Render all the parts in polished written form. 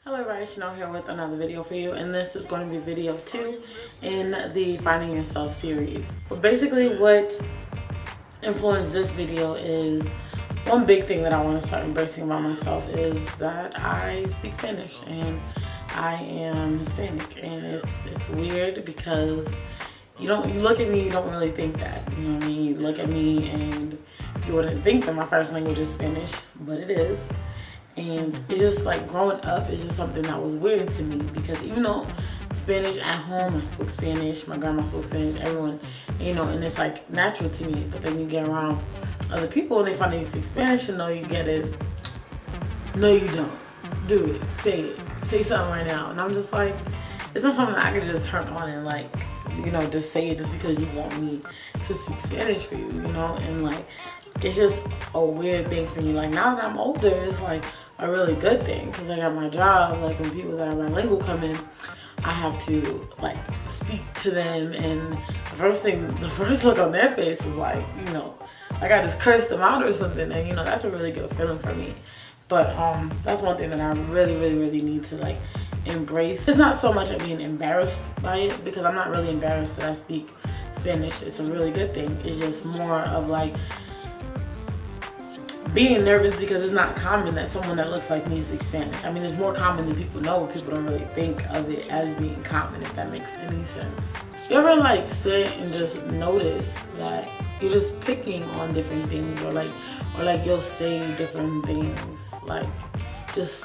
Hello everybody, Chanel here with another video for you, and this is going to be video 2 in the Finding Yourself series. But basically what influenced this video is one big thing that I want to start embracing about myself is that I speak Spanish and I am Hispanic, and it's weird because you look at me, you don't really think that, you know what I mean? You look at me and you wouldn't think that my first language is Spanish, but it is. And it's just like growing up is just something that was weird to me because even though Spanish at home, I spoke Spanish, my grandma spoke Spanish, everyone, and it's like natural to me. But then you get around other people and they find that you speak Spanish and all you get is, no you don't, do it, say something right now. And I'm just like, it's not something that I could just turn on and like, just say it just because you want me to speak Spanish for you, and like, it's just a weird thing for me. Like now that I'm older, it's like a really good thing because I got my job. Like when people that are bilingual come in, I have to like speak to them, and the first look on their face is like, like I just cursed them out or something, and that's a really good feeling for me. But that's one thing that I really need to like embrace. It's not so much of being embarrassed by it because I'm not really embarrassed that I speak Spanish. It's a really good thing. It's just more of like being nervous because it's not common that someone that looks like me speaks Spanish. I mean, it's more common than people know, but people don't really think of it as being common, if that makes any sense. You ever like sit and just notice that you're just picking on different things, or like you'll say different things, like just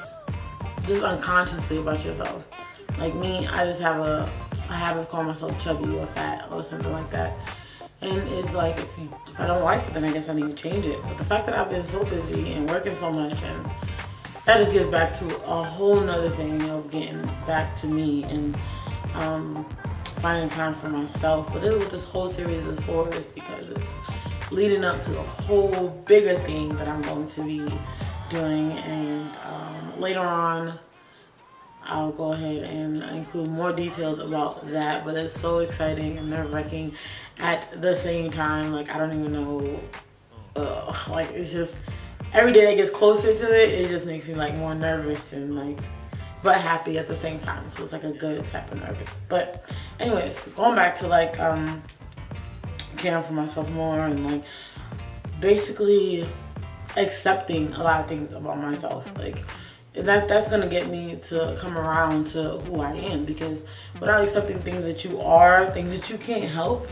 unconsciously about yourself. Like me, I just have a habit of calling myself chubby or fat or something like that. And it's like, if I don't like it, then I guess I need to change it. But the fact that I've been so busy and working so much, and that just gets back to a whole nother thing of getting back to me and finding time for myself. But this is what this whole series is for, is because it's leading up to the whole bigger thing that I'm going to be doing. And later on, I'll go ahead and include more details about that, but it's so exciting and nerve-wracking at the same time. Like, I don't even know, like, it's just, every day that gets closer to it, it just makes me like more nervous and like, but happy at the same time. So it's like a good type of nervous. But anyways, going back to like caring for myself more and like basically accepting a lot of things about myself. Like, and that's gonna get me to come around to who I am, because without accepting things that you are, things that you can't help,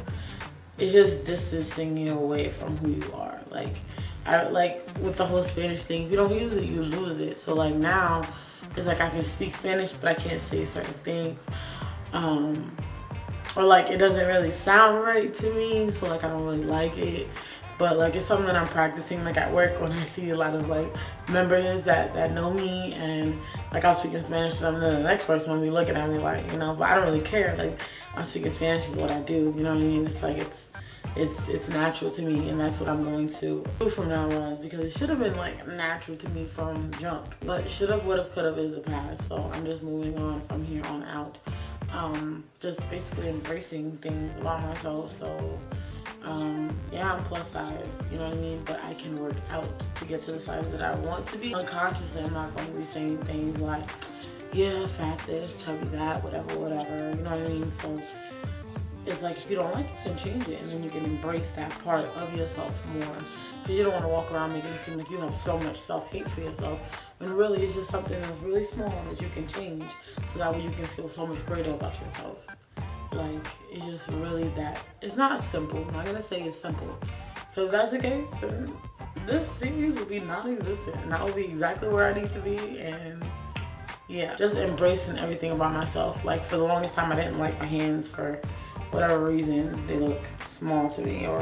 it's just distancing you away from who you are. Like with the whole Spanish thing, if you don't use it, you lose it. So like now, it's like I can speak Spanish, but I can't say certain things, or like it doesn't really sound right to me, so like I don't really like it. But like it's something that I'm practicing. Like at work, when I see a lot of like members that know me, and like I'll speak in Spanish, and the next person will be looking at me like, but I don't really care. Like I'm speaking Spanish is what I do, you know what I mean? It's like it's natural to me, and that's what I'm going to do from now on, because it should have been like natural to me from jump. But should have, would have, could have is the past. So I'm just moving on from here on out. Just basically embracing things about myself. So yeah, I'm plus size, you know what I mean? But I can work out to get to the size that I want to be. Unconsciously, I'm not going to be saying things like, yeah, fat this, chubby that, whatever, you know what I mean? So it's like, if you don't like it, then change it, and then you can embrace that part of yourself more. Because you don't want to walk around making it seem like you have so much self-hate for yourself, when really it's just something that's really small that you can change, so that way you can feel so much greater about yourself. Like, it's just really that. It's not simple. I'm not going to say it's simple. Because if that's the case, then this series would be non-existent. And I would be exactly where I need to be. And yeah, just embracing everything about myself. Like, for the longest time, I didn't like my hands for whatever reason. They look small to me, or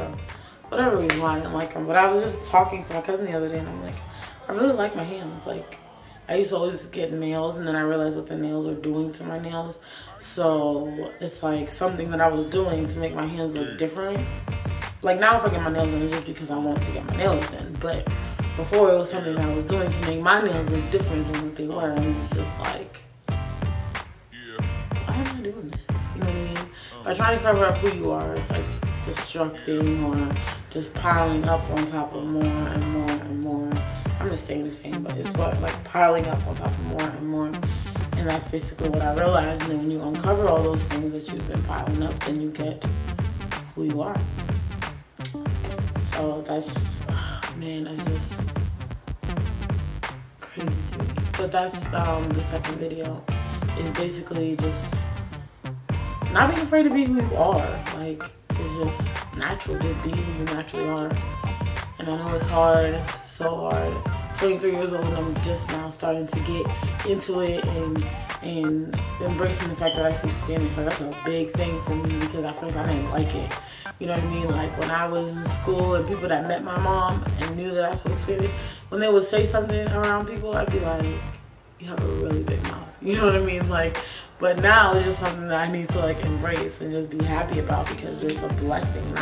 whatever reason why I didn't like them. But I was just talking to my cousin the other day, and I'm like, I really like my hands. Like, I used to always get nails, and then I realized what the nails were doing to my nails. So it's like something that I was doing to make my hands look different. Like now, if I get my nails done, it's just because I want to get my nails done. But before, it was something that I was doing to make my nails look different than what they were. And it's just like, why am I doing this? You know what I mean? By trying to cover up who you are, it's like destructing or just piling up on top of more and more and more. I'm just staying the same, but it's what, like piling up on top of more and more. And that's basically what I realized. And then when you uncover all those things that you've been piling up, then you get who you are. So that's, man, that's just crazy to me. But that's the second video, is basically just not being afraid to be who you are. Like, it's just natural, just be who you naturally are. And I know it's hard, so hard. 23 years old, and I'm just now starting to get into it and embracing the fact that I speak Spanish. So that's a big thing for me, because at first I didn't like it. You know what I mean? Like, when I was in school and people that met my mom and knew that I spoke Spanish, when they would say something around people, I'd be like, you have a really big mouth. You know what I mean? Like, but now it's just something that I need to like embrace and just be happy about, because it's a blessing.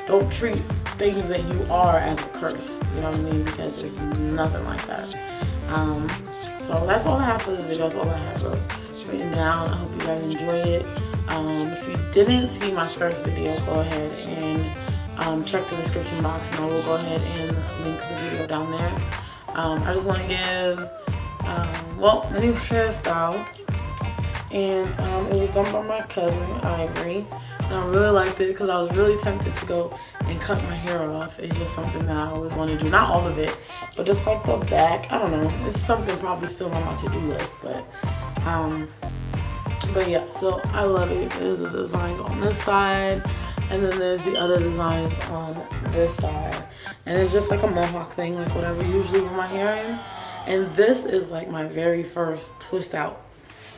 Don't treat things that you are as a curse. You know what I mean? Because it's nothing like that. So that's all I have for this video. That's all I have written down. I hope you guys enjoyed it. If you didn't see my first video, go ahead and check the description box, and I will go ahead and link the video down there. I just want to give my new hairstyle, and it was done by my cousin Ivory, and I really liked it because I was really tempted to go and cut my hair off. It's just something that I always want to do, not all of it, but just like the back. I don't know, it's something probably still on my to-do list, but yeah, so I love it. There's the designs on this side, and then there's the other designs on this side, and it's just like a mohawk thing, like whatever usually with my hair in. And this is like my very first twist out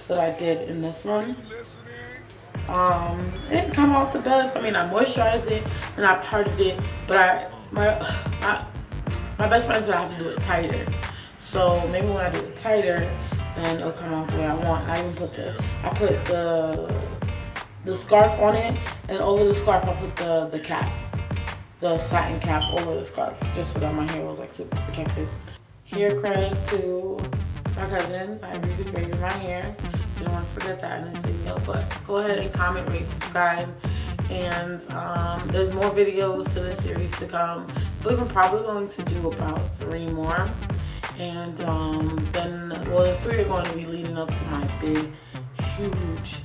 that I did in this one. It didn't come out the best. I mean, I moisturized it and I parted it, but my best friend said I have to do it tighter. So maybe when I do it tighter, then it'll come out the way I want. I even put the scarf on it, and over the scarf I put the cap, the satin cap over the scarf, just so that my hair was like super protected. Hair credit to my cousin, Ivory, who braided my hair. Didn't want to forget that in this video, but go ahead and comment, rate, subscribe, and there's more videos to this series to come. I believe I'm probably going to do about 3 more, and then, well, the 3 are going to be leading up to my big, huge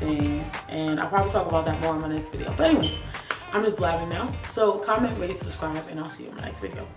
thing, and I'll probably talk about that more in my next video. But anyways, I'm just blabbing now. So comment, rate, subscribe, and I'll see you in my next video.